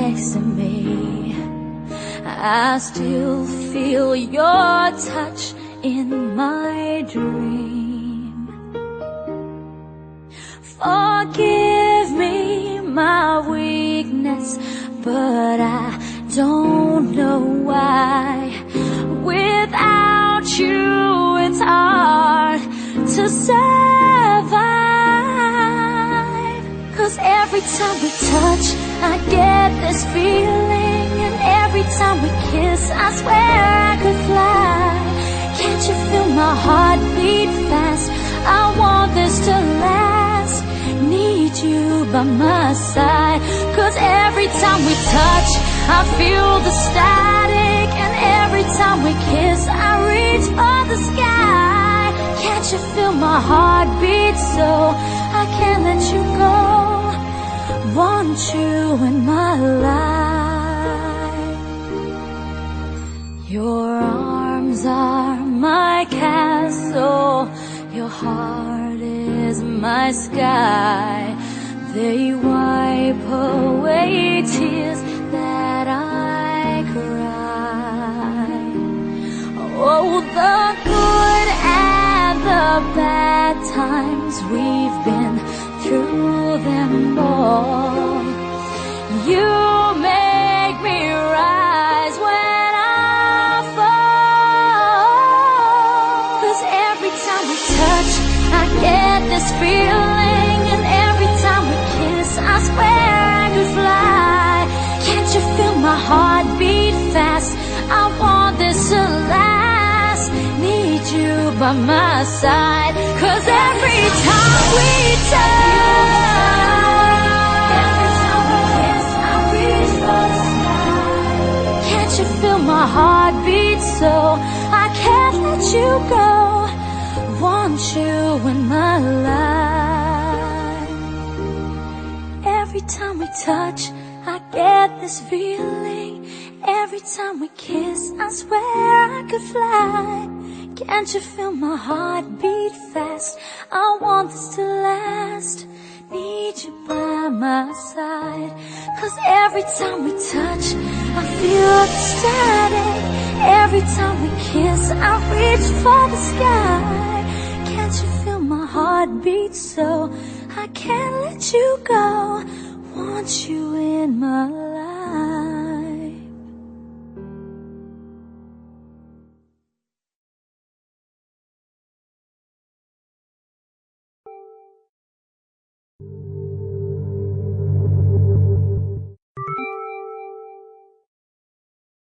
next to me. I still feel your touch in my dream. Forgive me my weakness, but I don't know why. Without you, it's hard to survive. 'Cause every time we touch, I get this feeling, and every time we kiss, I swear I could fly. Can't you feel my heart beat fast? I want this to last. Need you by my side. 'Cause every time we touch, I feel the static, and every time we kiss, I reach for the sky. Can't you feel my heart beat so I can't let you go? Want you in my life. Your arms are my castle, your heart is my sky. They wipe away tears that I cry. Oh, the good and the bad times, we've been through them all. You make me rise when I fall. 'Cause every time we touch, I get this feeling, and every time we kiss, I swear I could fly. Can't you feel my heart beat fast? I want this to last. Need you by my side. 'Cause every time we touch, every time we kiss, I reach for the sky. Can't you feel my heart beat so I can't let you go? Want you in my life. Every time we touch, I get this feeling. Every time we kiss, I swear I could fly. Can't you feel my heart beat fast? I want this to last. Need you by my side. 'Cause every time we touch, I feel the static. Every time we kiss, I reach for the sky. Can't you feel my heart beat so I can't let you go? Want you in my life.